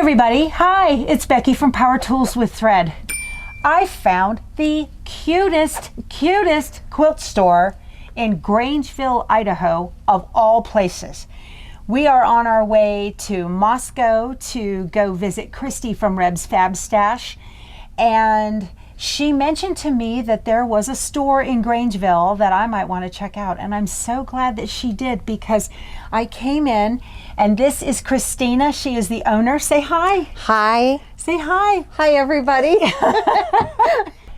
everybody. Hi, it's Becky from Power Tools with Thread. I found the cutest quilt store in Grangeville, Idaho, of all places. We are on our way to Moscow to go visit Christy from Reb's Fab Stash, and she mentioned to me that there was a store in Grangeville that I might want to check out, and I'm so glad that she did, because I came in, and this is Christina. She is the owner. Say hi. Hi. Say hi. Hi, everybody.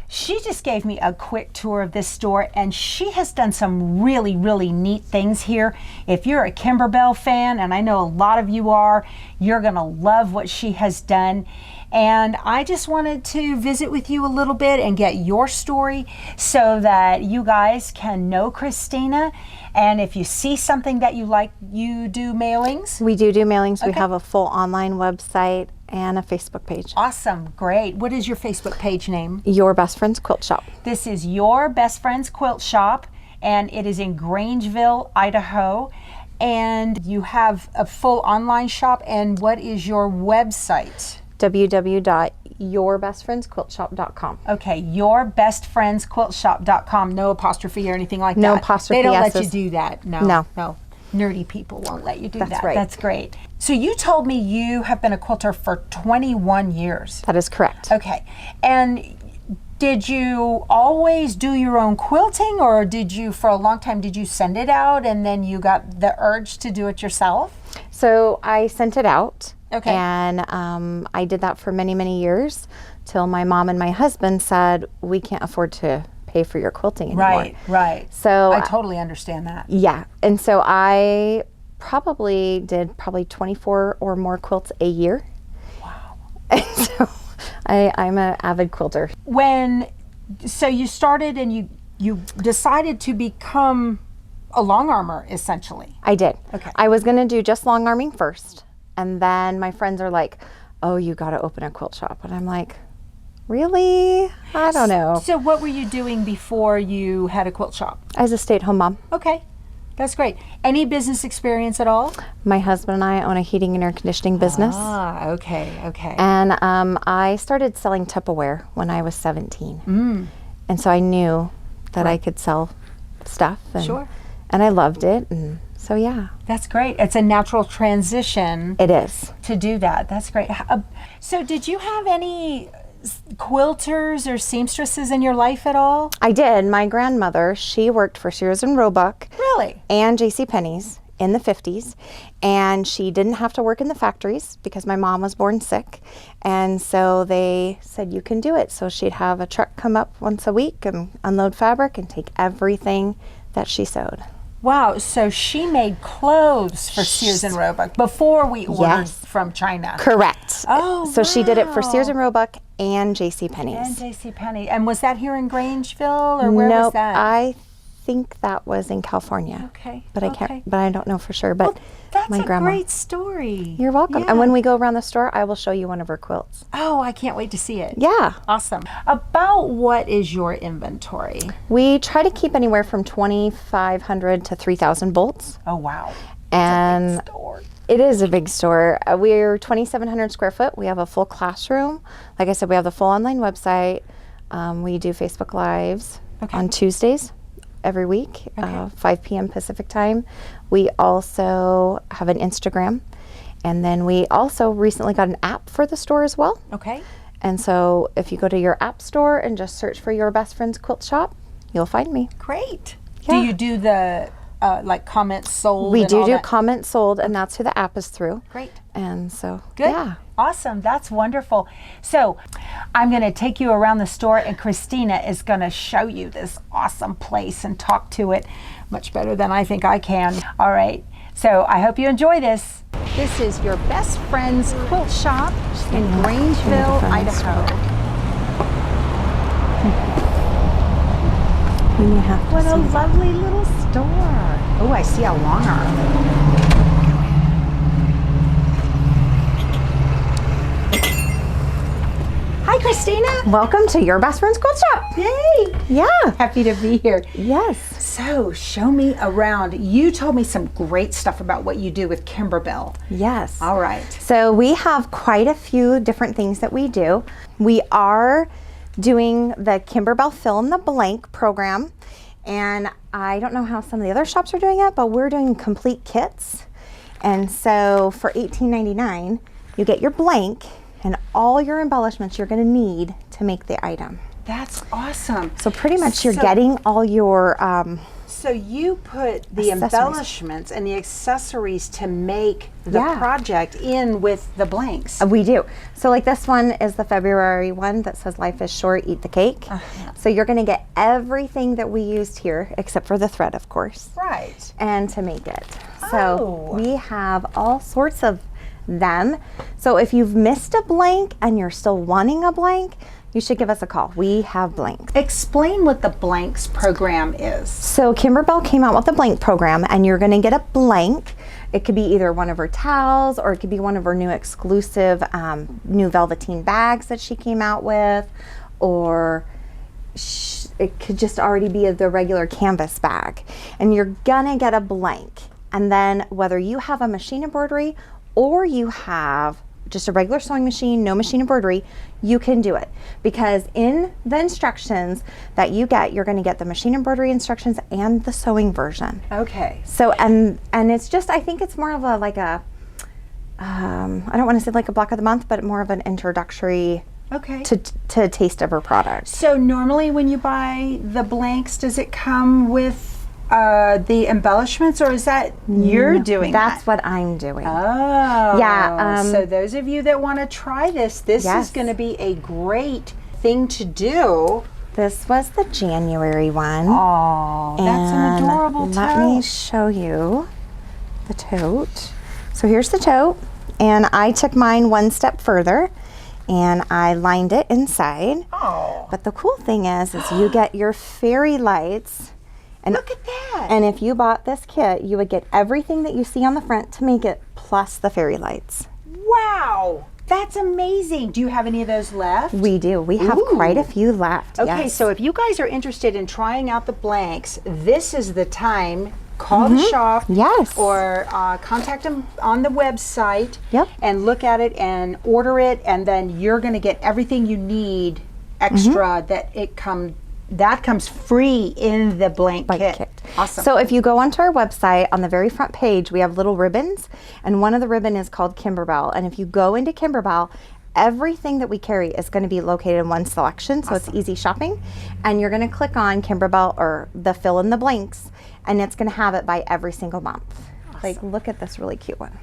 She just gave me a quick tour of this store, and she has done some really neat things here. If you're a Kimberbell fan, and I know a lot of you are, you're gonna love what she has done. And I just wanted to visit with you a little bit and get your story so that you guys can know Christina. And if you see something that you like, you do mailings? We do mailings. Okay. We have a full online website and a Facebook page. Awesome, great. What is your Facebook page name? Your Best Friend's Quilt Shop. This is Your Best Friend's Quilt Shop, and it is in Grangeville, Idaho. And you have a full online shop. And what is your website? www.yourbestfriendsquiltshop.com. Okay, yourbestfriendsquiltshop.com. No apostrophe or anything like that. No apostrophe. They don't let S's. you do that. No. No. Nerdy people won't let you do that. That's right. That's great. So you told me you have been a quilter for 21 years. That is correct. Okay. And did you always do your own quilting, or did you, for a long time, did you send it out and then you got the urge to do it yourself? So I sent it out. Okay. And I did that for many years till my mom and my husband said, we can't afford to pay for your quilting anymore. Right. So I totally understand that. Yeah. And so I did 24 or more quilts a year. Wow. And so I'm an avid quilter. So you started and you decided to become a long armer, essentially. I did. Okay. I was going to do just long arming first. And then my friends are like, oh, you got to open a quilt shop. And I'm like, really? I don't know. So what were you doing before you had a quilt shop? I was a stay-at-home mom. Okay. That's great. Any business experience at all? My husband and I own a heating and air conditioning business. Ah, okay. And I started selling Tupperware when I was 17. And so I knew that I could sell stuff. And, Sure. And I loved it. And so, yeah. That's great. It's a natural transition. It is. To do that. That's great. So did you have any quilters or seamstresses in your life at all? I did. My grandmother, she worked for Sears and Roebuck. Really? And JCPenney's in the 50s. And she didn't have to work in the factories because my mom was born sick. And so they said, you can do it. So she'd have a truck come up once a week and unload fabric and take everything that she sewed. Wow, so she made clothes for Sears and Roebuck before we ordered from China. Correct. Oh, so she did it for Sears and Roebuck and JCPenney's. And JCPenney. And was that here in Grangeville, or where was that? I think that was in California. Okay. But I can't. But I don't know for sure. But that's my grandma. Great story. You're welcome. Yeah. And when we go around the store, I will show you one of her quilts. Oh, I can't wait to see it. Yeah. Awesome. About what is your inventory? We try to keep anywhere from 2,500 to 3,000 bolts. Oh, wow. And that's a big store. It is a big store. We're 2,700 square foot. We have a full classroom. Like I said, we have the full online website. We do Facebook Lives on Tuesdays every week, 5 p.m. Pacific time. We also have an Instagram. And then we also recently got an app for the store as well. Okay. And so if you go to your app store and just search for Your Best Friend's Quilt Shop, you'll find me. Great. Yeah. Do you do the like comments sold? We do that? comments sold, and that's who the app is through. Great. And so, good. Yeah. Awesome. That's wonderful. So I'm going to take you around the store, and Christina is going to show you this awesome place and talk to it much better than I think I can. All right. So I hope you enjoy this. This is Your Best Friend's Quilt Shop in Grangeville, Idaho. What a lovely little store. Oh, I see a long arm. Hi, Christina. Welcome to your best friend's quilt shop. Yay. Yeah. Happy to be here. Yes. So show me around. You told me some great stuff about what you do with Kimberbell. Yes. All right. So we have quite a few different things that we do. We are doing the Kimberbell Fill in the Blank program. And I don't know how some of the other shops are doing it, but we're doing complete kits. And so for $18.99, you get your blank and all your embellishments you're going to need to make the item. That's awesome. So pretty much you're getting all your so you put the embellishments and the accessories to make the project in with the blanks. We do. So like this one is the February one that says life is short, eat the cake. So you're going to get everything that we used here except for the thread, of course. Right. And to make it. So we have all sorts of them. So if you've missed a blank and you're still wanting a blank, you should give us a call. We have blanks. Explain what the blanks program is. So Kimberbell came out with the blank program, and you're going to get a blank. It could be either one of her towels, or it could be one of her new exclusive new velveteen bags that she came out with, or it could just already be the regular canvas bag. And you're gonna get a blank. And then whether you have a machine embroidery or you have just a regular sewing machine, no machine embroidery, you can do it. Because in the instructions that you get, you're going to get the machine embroidery instructions and the sewing version. Okay. So, and it's just, I think it's more of a, like a, I don't want to say like a block of the month, but more of an introductory to taste of her product. So normally when you buy the blanks, does it come with the embellishments, or is that you're doing That's that? what I'm doing. Oh. Yeah. So those of you that want to try this is going to be a great thing to do. This was the January one. Oh, that's an adorable tote. Let me show you the tote. So here's the tote, and I took mine one step further and I lined it inside. Oh. But the cool thing is you get your fairy lights. And look at that. And if you bought this kit, you would get everything that you see on the front to make it, plus the fairy lights. Wow. That's amazing. Do you have any of those left? We do. We have quite a few left. Okay, so if you guys are interested in trying out the blanks, this is the time. Call the shop. Yes. Or contact them on the website. Yep. And look at it and order it, and then you're going to get everything you need extra that comes free in the blank kit. Awesome. So if you go onto our website, on the very front page, we have little ribbons, and one of the ribbon is called Kimberbell. And if you go into Kimberbell, everything that we carry is going to be located in one selection, so it's easy shopping. And you're going to click on Kimberbell or the fill in the blanks, and it's going to have it by every single month. Like, look at this really cute one.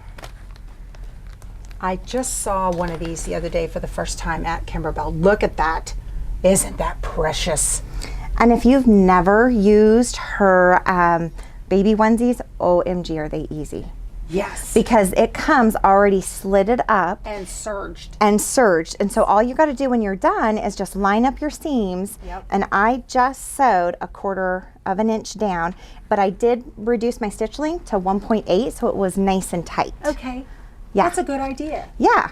I just saw one of these the other day for the first time at Kimberbell. Look at that. Isn't that precious? And if you've never used her baby onesies, OMG, are they easy. Yes. Because it comes already slitted up. And serged. And so all you got to do when you're done is just line up your seams. Yep. And I just sewed 1/4 of an inch down, but I did reduce my stitch length to 1.8, so it was nice and tight. Okay. Yeah. That's a good idea. Yeah.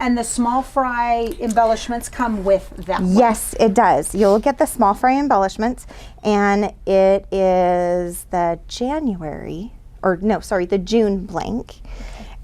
And the small fry embellishments come with that one. Yes, it does. You'll get the small fry embellishments, and it is the the June blank.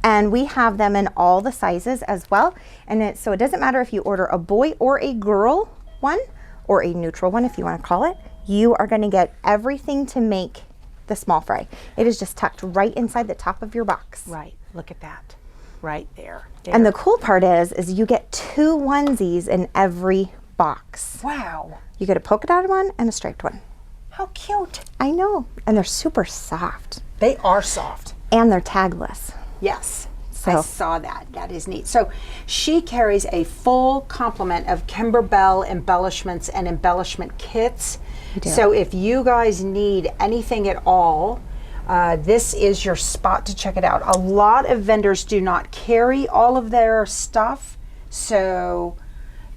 And we have them in all the sizes as well. And so it doesn't matter if you order a boy or a girl one, or a neutral one if you want to call it, you are going to get everything to make the small fry. It is just tucked right inside the top of your box. Right. Look at that. Right there. And the cool part is you get 2 onesies in every box. Wow. You get a polka dotted one and a striped one. How cute. I know. And they're super soft. They are soft. And they're tagless. Yes. So. I saw that. That is neat. So she carries a full complement of Kimberbell embellishments and embellishment kits. So if you guys need anything at all, this is your spot to check it out. A lot of vendors do not carry all of their stuff, so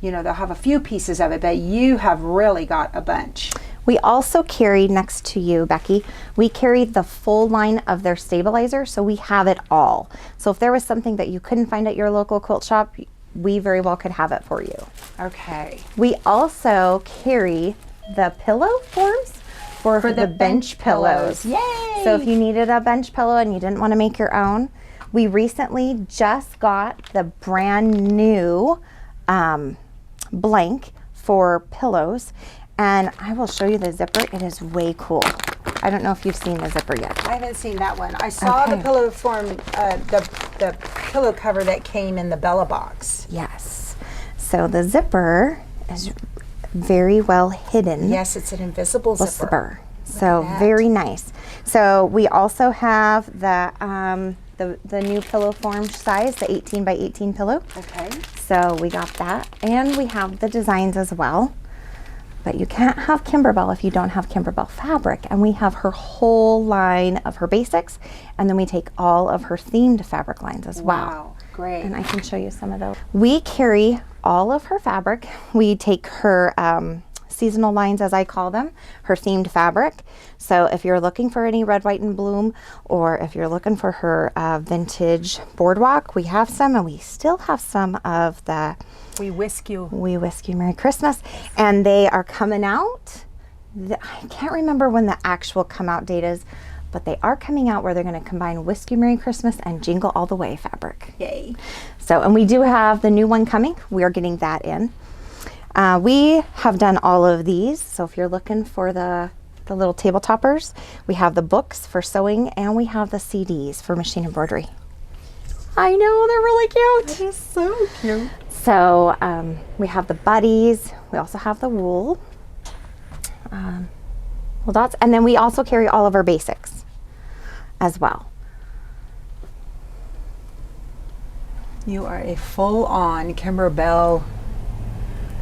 they'll have a few pieces of it, but you have really got a bunch. We also carry, next to you, Becky, we carry the full line of their stabilizer, so we have it all. So if there was something that you couldn't find at your local quilt shop, we very well could have it for you. Okay. We also carry the pillow forms for the bench pillows. Yay! So if you needed a bench pillow and you didn't want to make your own, we recently just got the brand new blank for pillows, and I will show you the zipper. It is way cool. I don't know if you've seen the zipper yet. I haven't seen that one. I saw the pillow form, the pillow cover that came in the Bella box. Yes. So the zipper is very well hidden. Yes, it's an invisible zipper. So very nice. So we also have the new pillow form size, the 18 by 18 pillow. Okay. So we got that, and we have the designs as well. But you can't have Kimberbell if you don't have Kimberbell fabric, and we have her whole line of her basics, and then we take all of her themed fabric lines as well. Wow, great. And I can show you some of those. We carry all of her fabric. We take her seasonal lines, as I call them, her themed fabric. So if you're looking for any red, white, and bloom, or if you're looking for her vintage boardwalk, we have some, and we still have some of the We Whisk You. We Whisk You Merry Christmas, and they are coming out. I can't remember when the actual come out date is, but they are coming out where they're going to combine Whisk You Merry Christmas and Jingle All the Way fabric. Yay. So, and we do have the new one coming. We are getting that in. We have done all of these. So if you're looking for the little table toppers, we have the books for sewing, and we have the CDs for machine embroidery. I know, they're really cute. That is so cute. So we have the buddies. We also have the wool. Well, dots, and then we also carry all of our basics as well. You are a full-on Kimberbell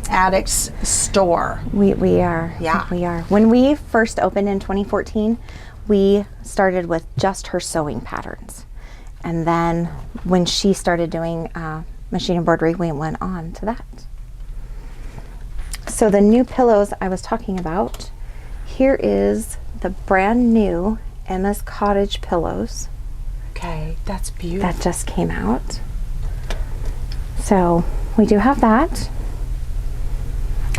Addicts store. We are. Yeah. We are. When we first opened in 2014, we started with just her sewing patterns. And then when she started doing machine embroidery, we went on to that. So the new pillows I was talking about, here is the brand new Emma's Cottage pillows. Okay, that's beautiful. That just came out. So we do have that.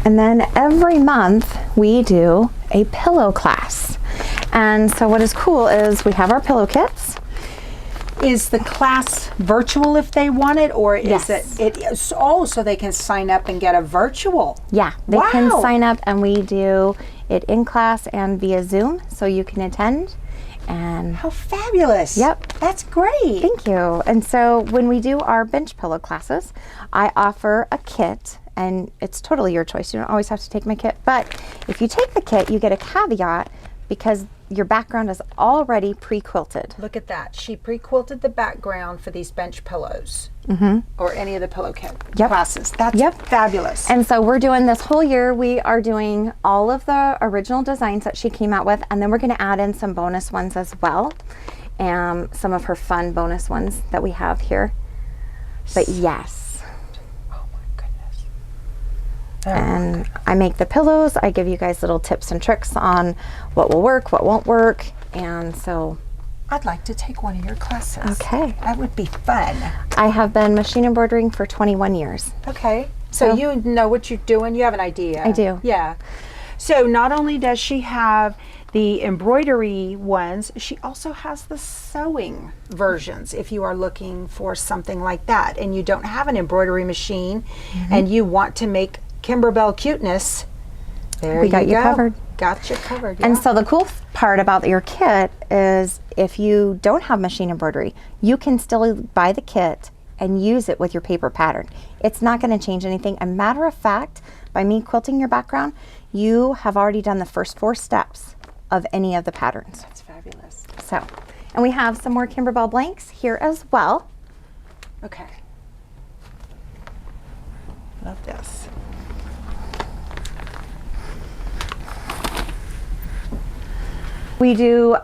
And then every month we do a pillow class. And so what is cool is we have our pillow kits. Is the class virtual if they want it, or Yes. is it so they can sign up and get a virtual? Yeah, they Wow. can sign up, and we do it in class and via Zoom, so you can attend. And How fabulous. Yep. That's great. thank you. And so when we do our bench pillow classes, I offer a kit, and it's totally your choice. You don't always have to take my kit, but if you take the kit, you get a caveat because your background is already pre-quilted. Look at that. She pre-quilted the background for these bench pillows. Or any of the pillow kit Yep. classes. That's Yep. fabulous. And so we're doing this whole year, we are doing all of the original designs that she came out with, and then we're going to add in some bonus ones as well, and some of her fun bonus ones that we have here. But yes, Oh my goodness. and I make the pillows. I give you guys little tips and tricks on what will work, what won't work, and so I'd like to take one of your classes. Okay. That would be fun. I have been machine embroidering for 21 years. Okay. So you know what you're doing. You have an idea. I do. Yeah. So not only does she have the embroidery ones, she also has the sewing versions if you are looking for something like that and you don't have an embroidery machine and you want to make Kimberbell cuteness. There We got you go. covered. Got you covered. And yeah. so the cool part about your kit is if you don't have machine embroidery, you can still buy the kit and use it with your paper pattern. It's not going to change anything. A matter of fact, by me quilting your background, you have already done the first 4 steps of any of the patterns. That's fabulous. So, and we have some more Kimberbell blanks here as well. Okay. Love this. We do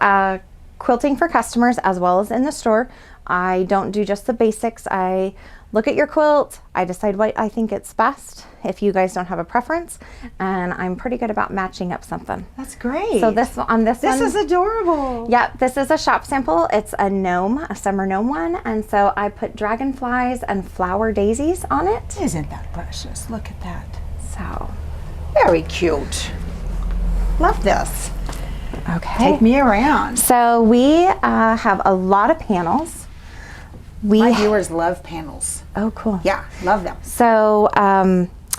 quilting for customers as well as in the store. I don't do just the basics. I look at your quilt. I decide what I think it's best if you guys don't have a preference, and I'm pretty good about matching up something. That's great. So this one, This is adorable. Yeah, this is a shop sample. It's a gnome, a summer gnome one, and so I put dragonflies and flower daisies on it. Isn't that precious? Look at that. So Very cute. Love this. okay. Take me around. So we have a lot of panels. My viewers love panels. Oh, cool. Yeah, love them. So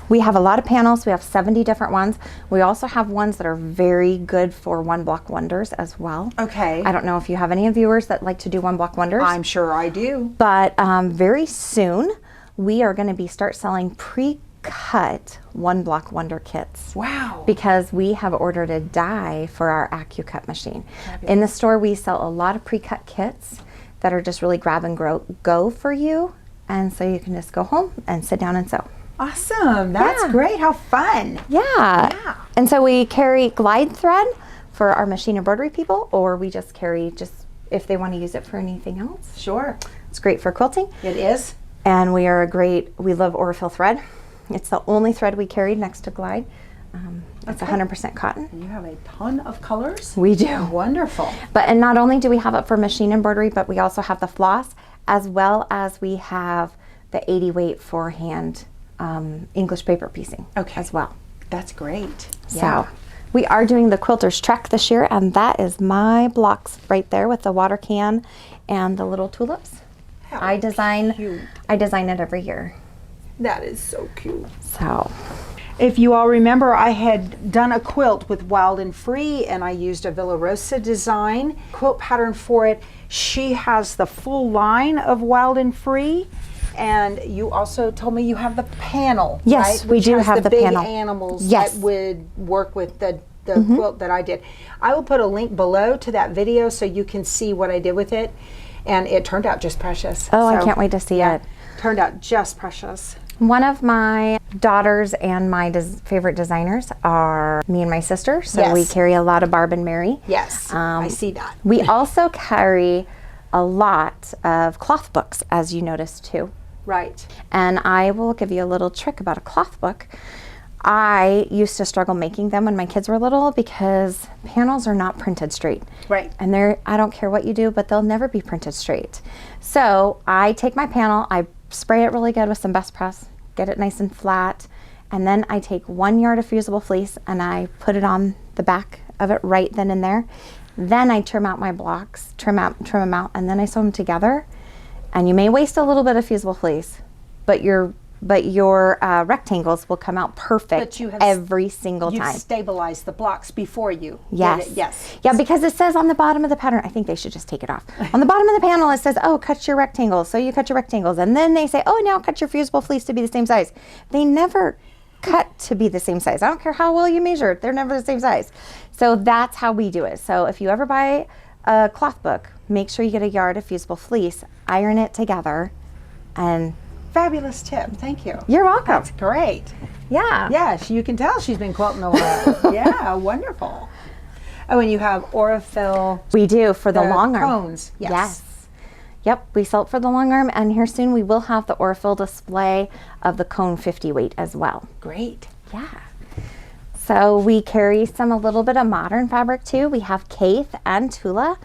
we have a lot of panels. We have 70 different ones. We also have ones that are very good for one block wonders as well. Okay. I don't know if you have any viewers that like to do one block wonders. I'm sure I do. But very soon we are going to start selling pre-cut one block wonder kits. Wow. Because we have ordered a die for our AccuCut machine. In the store we sell a lot of pre-cut kits that are just really grab and go for you, and so you can just go home and sit down and sew. Awesome. That's Yeah. great. How fun. Yeah. And so we carry glide thread for our machine embroidery people, or we just carry if they want to use it for anything else. Sure. It's great for quilting. It is. And we love Orifil thread. It's the only thread we carry next to glide. It's 100% cotton. You have a ton of colors. We do. Wonderful. And not only do we have it for machine embroidery, but we also have the floss, as well as we have the 80 weight for hand English paper piecing as well. That's great. So we are doing the Quilters Trek this year, and that is my blocks right there with the water can and the little tulips. I design it every year. That is so cute. So if you all remember, I had done a quilt with Wild and Free, and I used a Villa Rosa design quilt pattern for it. She has the full line of Wild and Free, and you also told me you have the panel. Yes, right? we Which do has have the big panel. animals Yes. that would work with the quilt that I did. I will put a link below to that video so you can see what I did with it, and it turned out just precious. Oh, I can't wait to see it. Turned out just precious. One of my daughters and my favorite designers are me and my sister, so we carry a lot of Barb and Mary. Yes, I see that. We also carry a lot of cloth books, as you noticed too. Right. And I will give you a little trick about a cloth book. I used to struggle making them when my kids were little because panels are not printed straight. Right. And I don't care what you do, but they'll never be printed straight. So I take my panel, I spray it really good with some Best Press, get it nice and flat, and then I take 1 yard of fusible fleece and I put it on the back of it right then and there. Then I trim out my blocks, trim them out, and then I sew them together. And you may waste a little bit of fusible fleece, but your rectangles will come out perfect every single time. You've stabilized the blocks before you Yes. did it. Yes. Yeah, because it says on the bottom of the pattern, I think they should just take it off. On the bottom of the panel, it says, oh, cut your rectangles. So you cut your rectangles. And then they say, oh, now cut your fusible fleece to be the same size. They never cut to be the same size. I don't care how well you measure. They're never the same size. So that's how we do it. So if you ever buy a cloth book, make sure you get 1 yard of fusible fleece, iron it together, and Fabulous tip. Thank you. you're welcome. That's great. Yeah. Yes, you can tell she's been quilting a while. Yeah, wonderful. Oh, and you have Orifil. We do for the long arm. cones. Yes. Yep, we sell it for the long arm, and here soon we will have the Orifil display of the cone 50 weight as well. Great. Yeah. So we carry a little bit of modern fabric too. We have Kaith and Tula.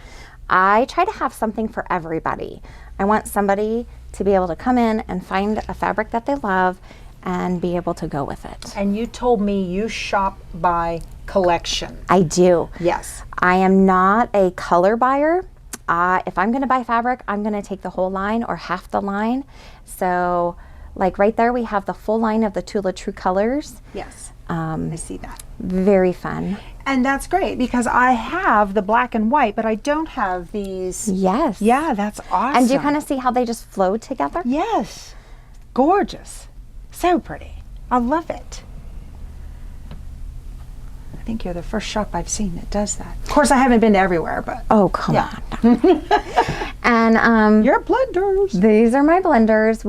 I try to have something for everybody. I want somebody to be able to come in and find a fabric that they love and be able to go with it. And you told me you shop by collection. I do. Yes. I am not a color buyer. If I'm going to buy fabric, I'm going to take the whole line or half the line. So like right there, we have the full line of the Tula True Colors. Yes. I see that. Very fun. And that's great because I have the black and white, but I don't have these. Yes. Yeah, that's awesome. And do you kind of see how they just flow together? Yes. Gorgeous. So pretty. I love it. I think you're the first shop I've seen that does that. Of course, I haven't been to everywhere, but. Oh, come on. And your blenders. These are my blenders.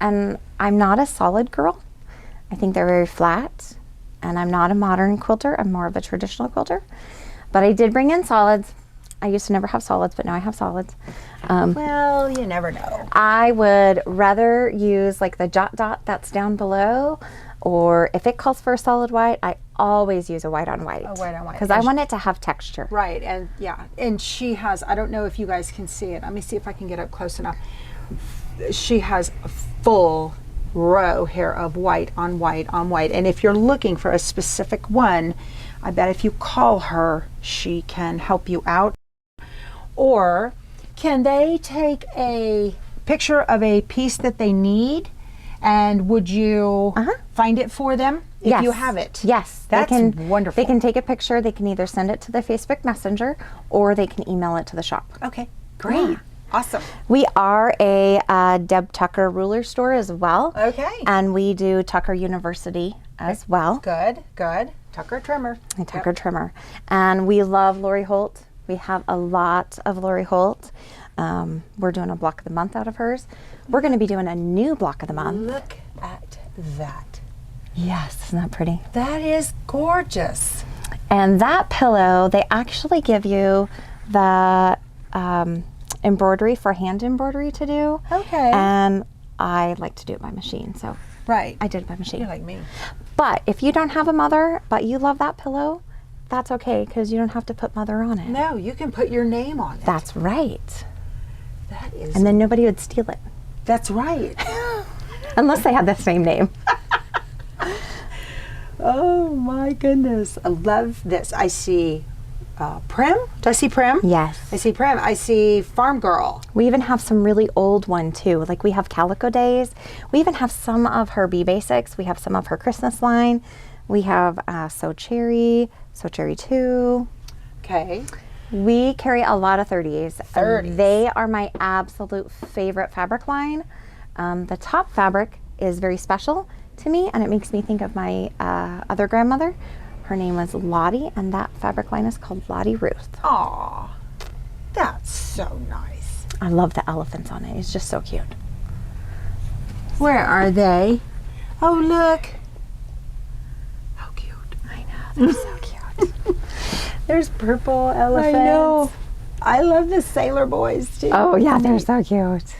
I'm not a solid girl. I think they're very flat, and I'm not a modern quilter. I'm more of a traditional quilter. But I did bring in solids, I used to never have solids, but now I have solids. Well, you never know. I would rather use like the dot that's down below, or if it calls for a solid white, I always use a white on white. A white on white. Because I want it to have texture. Right, and yeah, and she has, I don't know if you guys can see it. Let me see if I can get up close enough. She has a full row here of white on white on white. And if you're looking for a specific one, I bet if you call her, she can help you out. Or can they take a picture of a piece that they need, and would you find it for them if you have it? Yes. That's wonderful. They can take a picture. They can either send it to the Facebook Messenger or they can email it to the shop. Okay, great. Yeah. Awesome. We are a Deb Tucker ruler store as well. Okay. And we do Tucker University as well. Good, good. Tucker Trimmer. And Tucker Trimmer. And we love Lori Holt. We have a lot of Lori Holt. We're doing a block of the month out of hers. We're going to be doing a new block of the month. Look at that. Yes, isn't that pretty? That is gorgeous. And that pillow, they actually give you the embroidery for hand embroidery to do. Okay. And I like to do it by machine, so right. I did it by machine. You're like me. But if you don't have a mother, but you love that pillow, that's okay, because you don't have to put mother on it. No, you can put your name on it. That's right. That is. And then nobody would steal it. That's right. Unless they had the same name. Oh my goodness. I love this. I see Prim. Do I see Prim? Yes. I see Prim. I see Farm Girl. We even have some really old one too. Like we have Calico Days. We even have some of her Bee Basics. We have some of her Christmas line. We have So Cherry 2. Okay. We carry a lot of 30s. 30s. They are my absolute favorite fabric line. The top fabric is very special to me, and it makes me think of my other grandmother. Her name was Lottie, and that fabric line is called Lottie Ruth. Aw, that's so nice. I love the elephants on it. It's just so cute. Where are they? Oh, look. How cute. I know, they're so cute. There's purple elephants. I know. I love the sailor boys too. Oh yeah, they're so cute.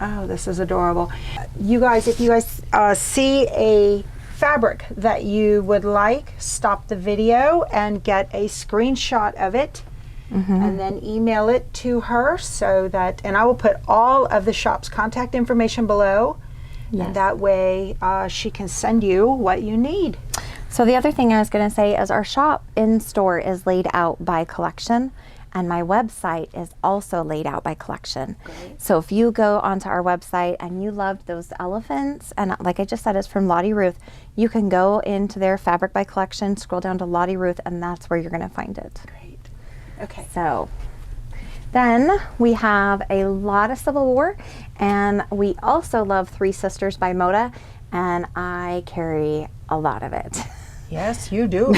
Oh, this is adorable. You guys, if you guys see a fabric that you would like, stop the video and get a screenshot of it, and then email it to her so that, and I will put all of the shop's contact information below, and that way she can send you what you need. So the other thing I was going to say is our shop in store is laid out by collection, and my website is also laid out by collection. Great. So if you go onto our website and you loved those elephants, and like I just said, it's from Lottie Ruth, you can go into their fabric by collection, scroll down to Lottie Ruth, and that's where you're going to find it. Great. Okay. So then we have a lot of Civil War, and we also love Three Sisters by Moda, and I carry a lot of it. Yes, you do.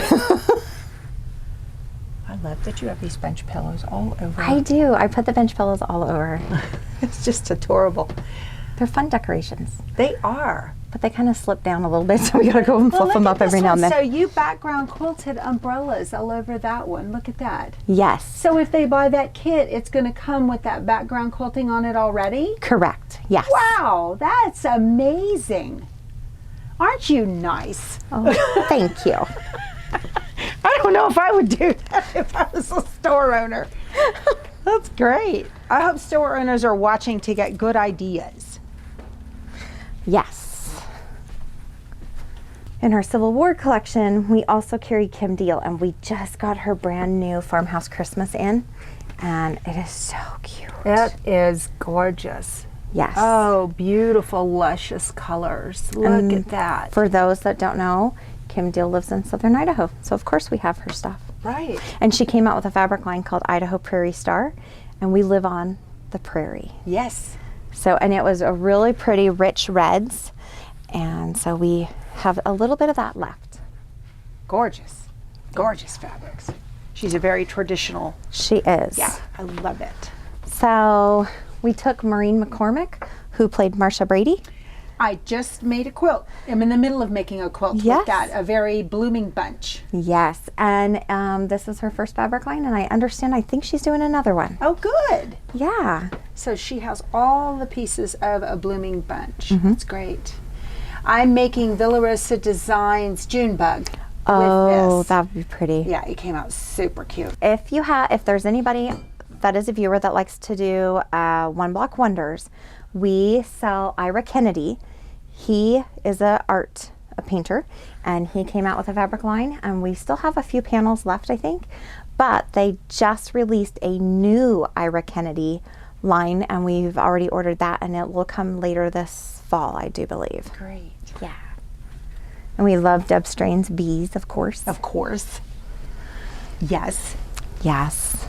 I love that you have these bench pillows all over. I do. I put the bench pillows all over. It's just adorable. They're fun decorations. They are. But they kind of slip down a little bit, so we gotta go and fluff them up every now and then. So you background quilted umbrellas all over that one. Look at that. Yes. So if they buy that kit, it's going to come with that background quilting on it already? Correct. Yes. Wow, that's amazing. Aren't you nice? Oh, thank you. I don't know if I would do that if I was a store owner. That's great. I hope store owners are watching to get good ideas. Yes. In our Civil War collection, we also carry Kim Deal, and we just got her brand new Farmhouse Christmas in, and it is so cute. It is gorgeous. Yes. Oh, beautiful, luscious colors. Look at that. For those that don't know, Kim Deal lives in southern Idaho, so of course we have her stuff. Right. And she came out with a fabric line called Idaho Prairie Star, and we live on the prairie. Yes. So, and it was a really pretty rich reds, and so we have a little bit of that left. Gorgeous. Gorgeous fabrics. She's a very traditional. She is. Yeah, I love it. So we took Maureen McCormick, who played Marsha Brady. I just made a quilt. I'm in the middle of making a quilt with that, a very blooming bunch. Yes, and this is her first fabric line, and I think she's doing another one. Oh, good. Yeah. So she has all the pieces of a blooming bunch. That's great. I'm making Villarosa Designs June Bug. Oh, with this. that would be pretty. Yeah, it came out super cute. If there's anybody that is a viewer that likes to do One Block Wonders, we sell Ira Kennedy. He is a painter, and he came out with a fabric line, and we still have a few panels left, I think, but they just released a new Ira Kennedy line, and we've already ordered that, and it will come later this fall, I do believe. Great. Yeah. And we love Deb Strain's bees, of course. Of course. Yes. Yes.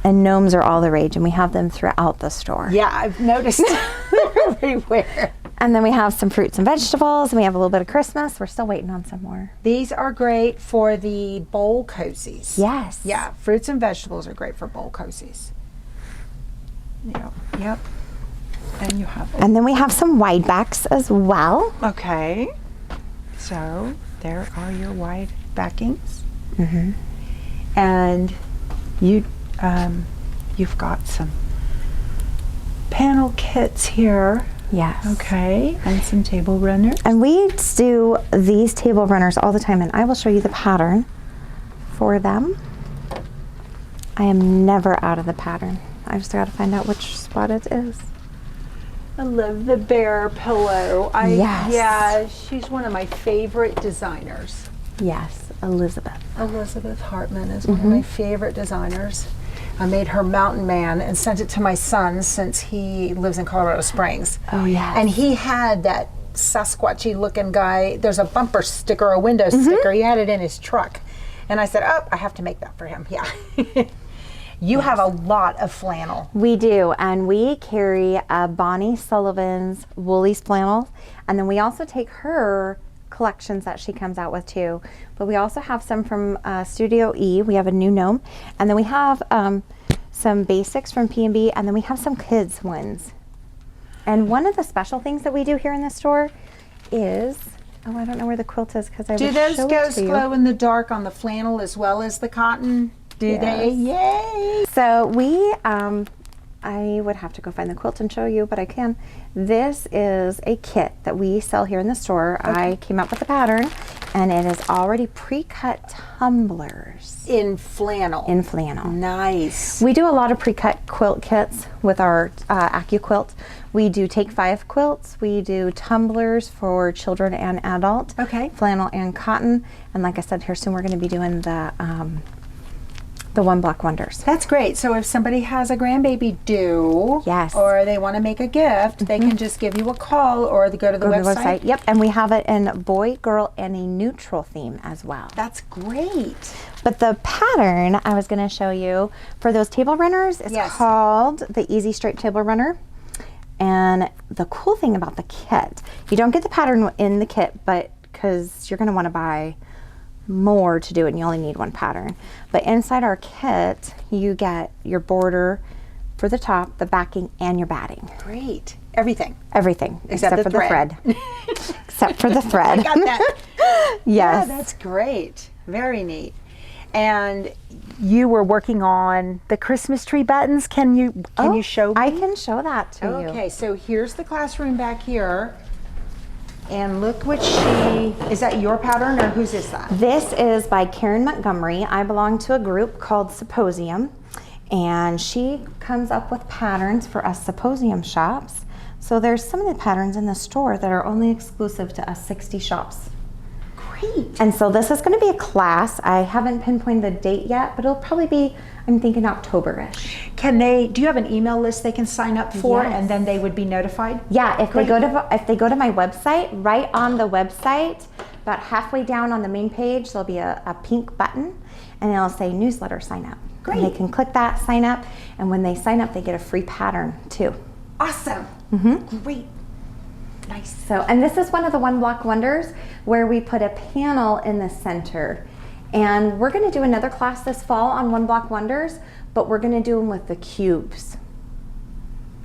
And gnomes are all the rage, and we have them throughout the store. Yeah, I've noticed everywhere. And then we have some fruits and vegetables, and we have a little bit of Christmas. We're still waiting on some more. These are great for the bowl cozies. Yes. Yeah, fruits and vegetables are great for bowl cozies. Yep. And you have. And then we have some wide backs as well. Okay. So there are your wide backings. And you've got some panel kits here. Yes. Okay. And some table runners. And we do these table runners all the time, and I will show you the pattern for them. I am never out of the pattern. I just got to find out which spot it is. I love the bear pillow. Yes. Yeah, she's one of my favorite designers. Yes, Elizabeth. Elizabeth Hartman is one of my favorite designers. I made her Mountain Man and sent it to my son since he lives in Colorado Springs. Oh, yes. And he had that Sasquatchy looking guy. There's a bumper sticker, a window sticker. He had it in his truck. And I said, oh, I have to make that for him. Yeah. You have a lot of flannel. We do, and we carry Bonnie Sullivan's Woolies flannel, and then we also take her collections that she comes out with too. But we also have some from Studio E. We have a new gnome, and then we have some basics from P&B, and then we have some kids ones. And one of the special things that we do here in the store is, oh, I don't know where the quilt is because I Do would those show it ghosts to you. glow in the dark on the flannel as well as the cotton? Do they? Yay! So we, I would have to go find the quilt and show you, but I can. This is a kit that we sell here in the store. Okay. I came up with the pattern, and it is already pre-cut tumblers. In flannel. In flannel. Nice. We do a lot of pre-cut quilt kits with our AccuQuilt. We do Take 5 quilts. We do tumblers for children and adult. Okay. Flannel and cotton. And like I said, here soon we're going to be doing the One Block Wonders. That's great. So if somebody has a grandbaby due, Yes. or they want to make a gift, they can just give you a call or they go to the website. Yep, and we have it in boy, girl, and a neutral theme as well. That's great. But the pattern I was going to show you for those table runners is called the Easy Straight Table Runner. And the cool thing about the kit, you don't get the pattern in the kit, but because you're going to want to buy more to do it and you only need one pattern. But inside our kit, you get your border for the top, the backing, and your batting. Great. Everything. Everything except for the thread. Except for the thread. I got that. Yes. Yeah, that's great. Very neat. And you were working on the Christmas tree buttons. Can you show me? I can show that to you. Okay, so here's the classroom back here. And look what is that your pattern or whose is that? This is by Karen Montgomery. I belong to a group called Symposium, and she comes up with patterns for us Symposium shops. So there's some of the patterns in the store that are only exclusive to us 60 shops. Great. And so this is going to be a class. I haven't pinpointed the date yet, but it'll probably be, I'm thinking October-ish. Do you have an email list they can sign up for, Yes. and then they would be notified? Yeah, if they go to my website, right on the website, about halfway down on the main page, there'll be a pink button, and it'll say newsletter sign up. Great. And they can click that, sign up, and when they sign up, they get a free pattern too. Awesome. Great. Nice. So, and this is one of the One Block Wonders where we put a panel in the center. And we're going to do another class this fall on One Block Wonders, but we're going to do them with the cubes.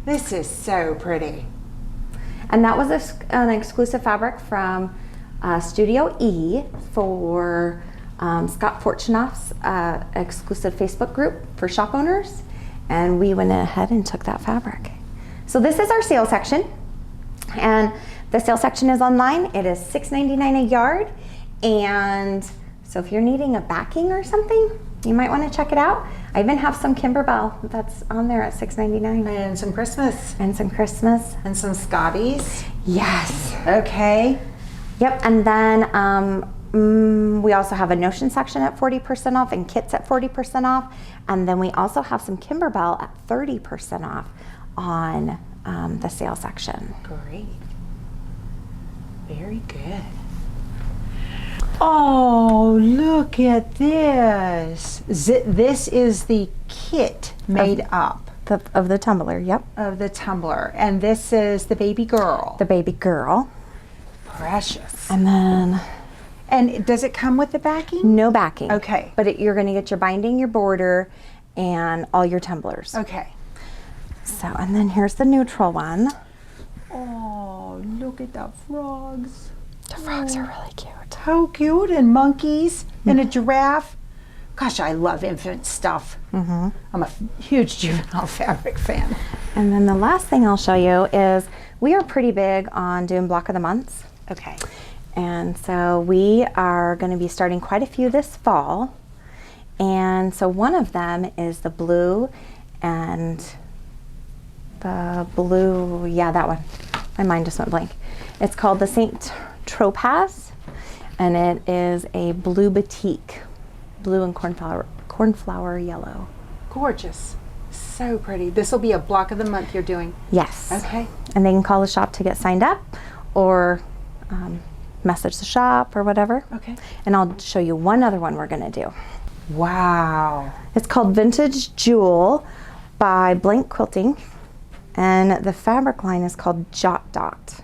This is so pretty. And that was an exclusive fabric from Studio E for Scott Fortunoff's exclusive Facebook group for shop owners. And we went ahead and took that fabric. So this is our sale section. And the sale section is online. It is $6.99 a yard. And so if you're needing a backing or something, you might want to check it out. I even have some Kimberbell that's on there at $6.99. And some Christmas. And some Christmas. And some Scotties. Yes. Okay. Yep, and then we also have a Notion section at 40% off and kits at 40% off. And then we also have some Kimberbell at 30% off on the sale section. Great. Very good. Oh, look at this. This is the kit made up. Of the tumbler, yep. Of the tumbler. And this is the baby girl. The baby girl. Precious. And then... And does it come with the backing? No backing. Okay. But you're going to get your binding, your border, and all your tumblers. Okay. So, and then here's the neutral one. Oh, look at the frogs. The frogs are really cute. How cute. And monkeys and a giraffe. Gosh, I love infant stuff. I'm a huge juvenile fabric fan. And then the last thing I'll show you is we are pretty big on doing block of the months. Okay. And so we are going to be starting quite a few this fall. And so one of them is the blue and yeah, that one. My mind just went blank. It's called the Saint Tropaz, and it is a blue batik, blue and cornflower yellow. Gorgeous. So pretty. This will be a block of the month you're doing. Yes. Okay. And they can call the shop to get signed up or message the shop or whatever. Okay. And I'll show you one other one we're going to do. Wow. It's called Vintage Jewel by Blank Quilting, and the fabric line is called Jot Dot.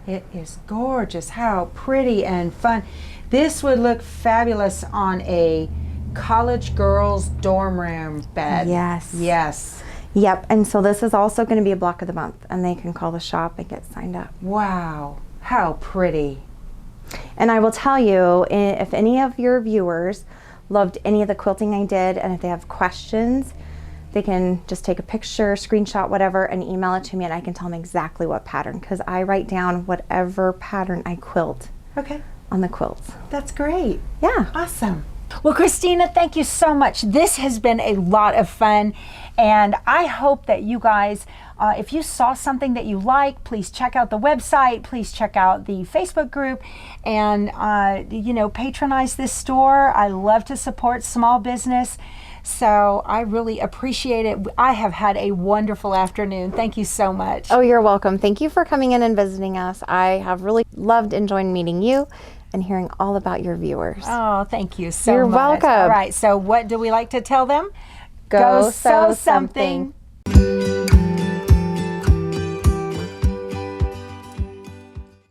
It is gorgeous. How pretty and fun. This would look fabulous on a college girls' dorm room bed. Yes. Yes. Yep, and so this is also going to be a block of the month, and they can call the shop and get signed up. Wow. How pretty. And I will tell you, if any of your viewers loved any of the quilting I did, and if they have questions, they can just take a picture, screenshot, whatever, and email it to me, and I can tell them exactly what pattern, because I write down whatever pattern I quilt Okay. on the quilts. That's great. Yeah. Awesome. Well, Christina, thank you so much. This has been a lot of fun, and I hope that you guys, if you saw something that you like, please check out the website, please check out the Facebook group, and you know, patronize this store. I love to support small business, so I really appreciate it. I have had a wonderful afternoon. Thank you so much. Oh, you're welcome. Thank you for coming in and visiting us. I have really loved enjoying meeting you and hearing all about your viewers. Oh, thank you so You're much. welcome. All right, so what do we like to tell them? Go sew something.